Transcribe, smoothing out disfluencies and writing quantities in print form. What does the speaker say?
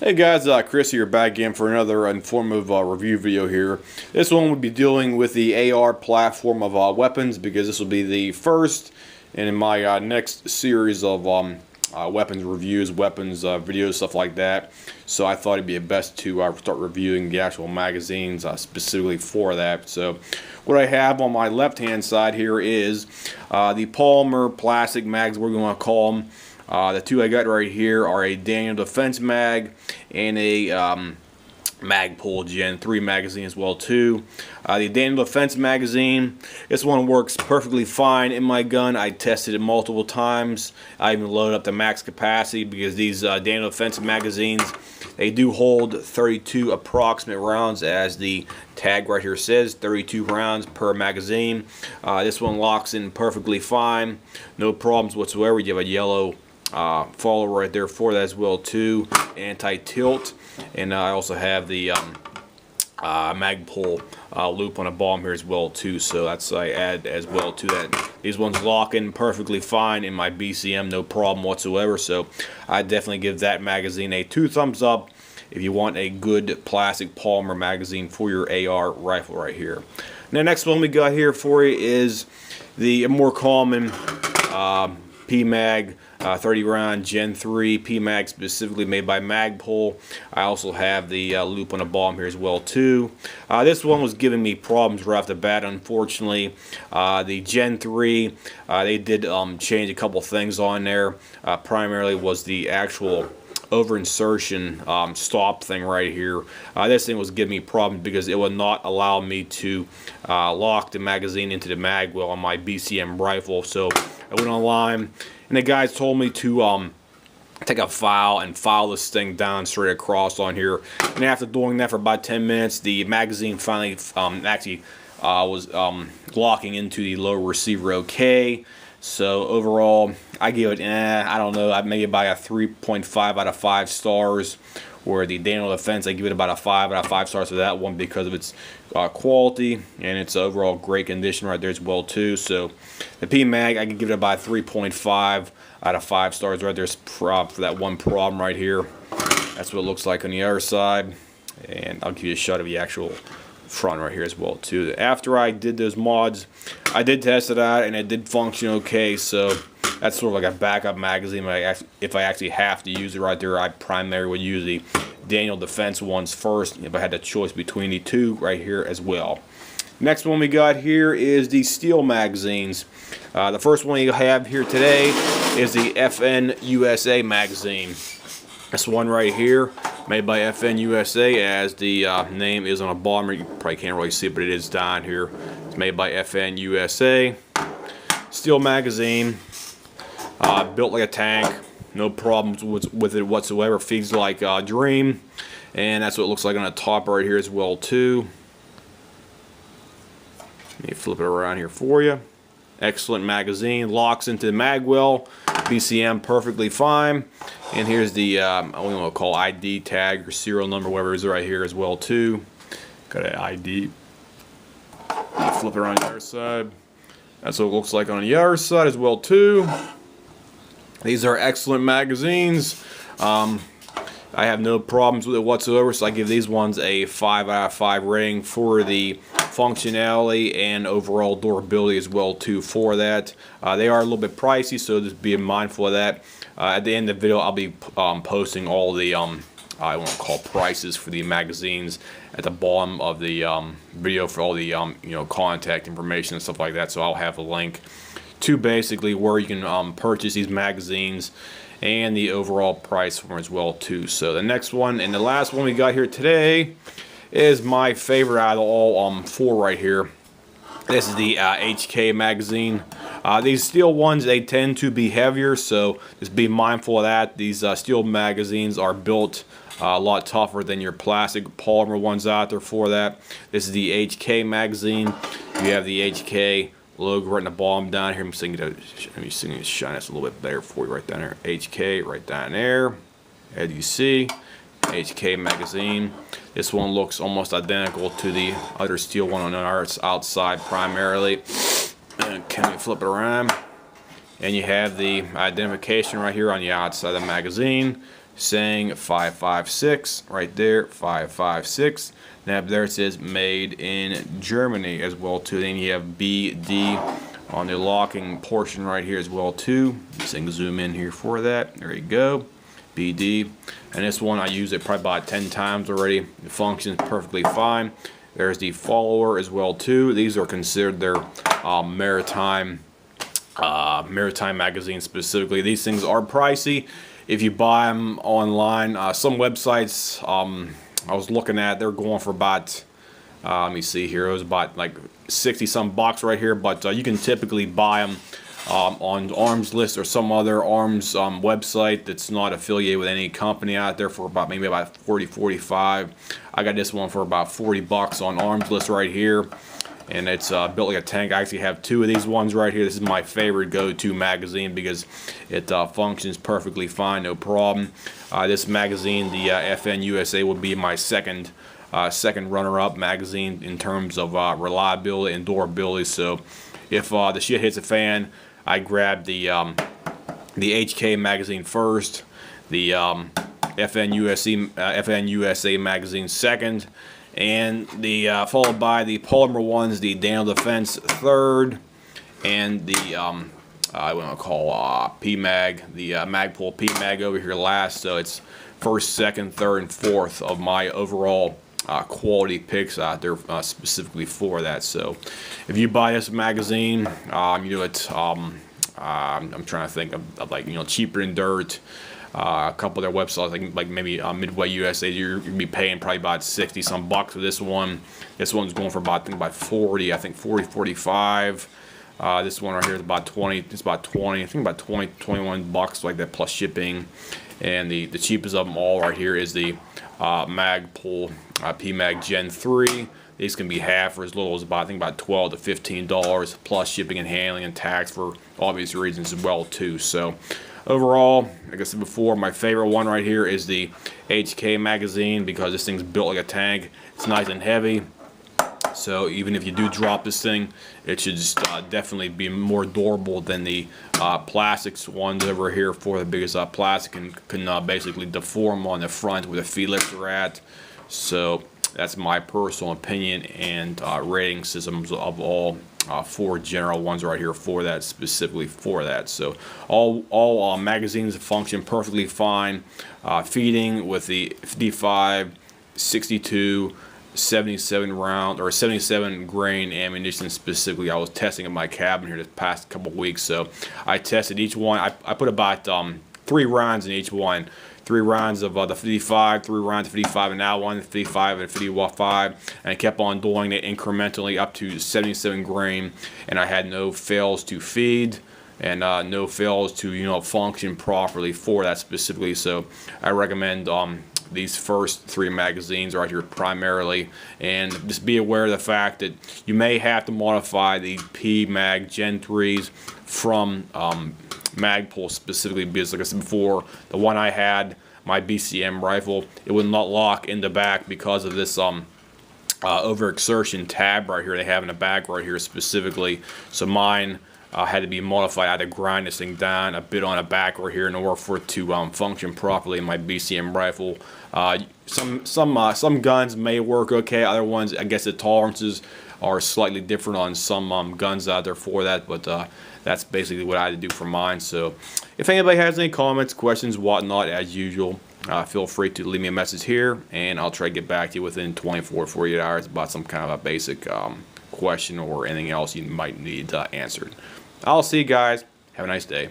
Hey guys, Chris here back again for another informative review video here. This one would be dealing with the AR platform of weapons, because this will be the first in my next series of weapons reviews, weapons videos, stuff like that. So I thought it'd be best to start reviewing the actual magazines specifically for that. So what I have on my left hand side here is the polymer plastic mags, we're going to call them. The two I got right here are a Daniel Defense mag and a Magpul Gen 3 magazine as well too. The Daniel Defense magazine, this one works perfectly fine in my gun. I tested it multiple times. I even loaded up to max capacity, because these Daniel Defense magazines, they do hold 32 approximate rounds, as the tag right here says, 32 rounds per magazine. This one locks in perfectly fine, no problems whatsoever. You have a yellow follower right there for that as well too, anti-tilt, and I also have the Magpul loop on the bottom here as well too, so that's I add as well to that. These ones lock in perfectly fine in my BCM, no problem whatsoever, so I definitely give that magazine a 2 thumbs up if you want a good plastic polymer magazine for your AR rifle right here. Now, next one we got here for you is the more common PMAG 30 round Gen 3 PMAG, specifically made by Magpul. I also have the loop on the bottom here as well too. This one was giving me problems right off the bat, unfortunately. The Gen 3, they did change a couple things on there. Primarily was the actual over insertion stop thing right here. This thing was giving me problems because it would not allow me to lock the magazine into the mag well on my BCM rifle. So I went online and the guys told me to take a file and file this thing down straight across on here. And after doing that for about 10 minutes, the magazine finally was locking into the lower receiver okay. So overall, I give it, I don't know, I maybe about a 3.5 out of 5 stars. Where the Daniel Defense, I give it about a 5 out of 5 stars for that one, because of its quality and its overall great condition right there as well too. So the PMAG, I can give it about 3.5 out of 5 stars right there for that one problem right here. That's what it looks like on the other side, and I'll give you a shot of the actual front right here as well too. After I did those mods, I did test it out and it did function okay, so that's sort of like a backup magazine. If I actually have to use it right there, I primarily would use the Daniel Defense ones first if I had the choice between the two right here as well. Next one we got here is the steel magazines. The first one you have here today is the FN USA magazine. This one right here, made by FN USA, as the name is on the bottom. You probably can't really see it, but it is down here. It's made by FN USA. Steel magazine, built like a tank, no problems with it whatsoever. Feeds like a dream, and that's what it looks like on the top right here as well too. Let me flip it around here for you. Excellent magazine, locks into the mag well, BCM perfectly fine. And here's the I don't know what to call ID tag or serial number, whatever it is right here as well too. Got an ID. Flip it around the other side. That's what it looks like on the other side as well too. These are excellent magazines. I have no problems with it whatsoever, so I give these ones a 5 out of 5 rating for the functionality and overall durability as well too for that. They are a little bit pricey, so just be mindful of that. At the end of the video, I'll be posting all the I won't call prices for the magazines at the bottom of the video for all the you know, contact information and stuff like that. So I'll have a link to basically where you can purchase these magazines and the overall price for them as well too. So the next one and the last one we got here today is my favorite out of all 4 right here. This is the HK magazine. These steel ones, they tend to be heavier, so just be mindful of that. These steel magazines are built a lot tougher than your plastic polymer ones out there for that. This is the HK magazine. You have the HK logo right in the bottom down here. Let me shine this a little bit better for you right down there. HK right down there. As you see, HK magazine. This one looks almost identical to the other steel one on our outside primarily. And can we flip it around? And you have the identification right here on the outside of the magazine. saying 556 right there, 556. Now up there it says made in Germany as well too. Then you have BD on the locking portion right here as well too. Just can zoom in here for that. There you go, BD. And this one I used it probably about 10 times already. It functions perfectly fine. There's the follower as well too. These are considered their maritime magazines specifically. These things are pricey if you buy them online. Some websites I was looking at, they're going for about let me see here, it was about like 60 some bucks right here, but you can typically buy them on Arms List or some other arms website that's not affiliated with any company out there for about maybe about 40, 45. I got this one for about 40 bucks on Arms List right here, and it's built like a tank. I actually have two of these ones right here. This is my favorite go-to magazine because it functions perfectly fine, no problem. This magazine, the FN USA, will be my second runner-up magazine in terms of reliability and durability. So if the shit hits a fan, I grab the HK magazine first, the FN USA magazine second, and the followed by the polymer ones, the Daniel Defense third, and the I want to call PMAG, the Magpul PMAG over here last. So it's first, second, third, and fourth of my overall quality picks out there specifically for that. So if you buy this magazine, you know, it's I'm trying to think of like, you know, Cheaper Than Dirt, a couple of their websites like maybe Midway USA, you're gonna be paying probably about 60 some bucks for this one. This one's going for about, I think about 40, 45. This one right here is about 20. It's about 20. I think about 20, 21 bucks like that plus shipping. And the cheapest of them all right here is the Magpul PMAG Gen 3. These can be half for as little as about, I think about $12 to $15 plus shipping and handling and tax for obvious reasons as well too. So overall, like I said before, my favorite one right here is the HK magazine because this thing's built like a tank. It's nice and heavy. So even if you do drop this thing, it should just definitely be more durable than the plastics ones over here for the biggest plastic, and can basically deform on the front where the feed lifts are at. So that's my personal opinion and rating systems of all four general ones right here for that, specifically for that. So all magazines function perfectly fine. Feeding with the 55, 62, 77 round or 77 grain ammunition specifically. I was testing in my cabin here this past couple weeks, so I tested each one. I put about 3 rounds in each one. 3 rounds of the 55, 3 rounds of 55, and now 1 55 and 55, and I kept on doing it incrementally up to 77 grain, and I had no fails to feed and no fails to, you know, function properly for that specifically. So I recommend these first 3 magazines right here primarily, and just be aware of the fact that you may have to modify the PMAG Gen 3s from Magpul specifically, because like I said before, the one I had, my BCM rifle, it would not lock in the back because of this overexertion tab right here they have in the back right here specifically. So mine had to be modified. I had to grind this thing down a bit on the back right here in order for it to function properly in my BCM rifle. Some guns may work okay. Other ones, I guess the tolerances are slightly different on some guns out there for that, but that's basically what I had to do for mine. So if anybody has any comments, questions, whatnot, as usual, feel free to leave me a message here, and I'll try to get back to you within 24 48 hours about some kind of a basic question or anything else you might need answered. I'll see you guys. Have a nice day.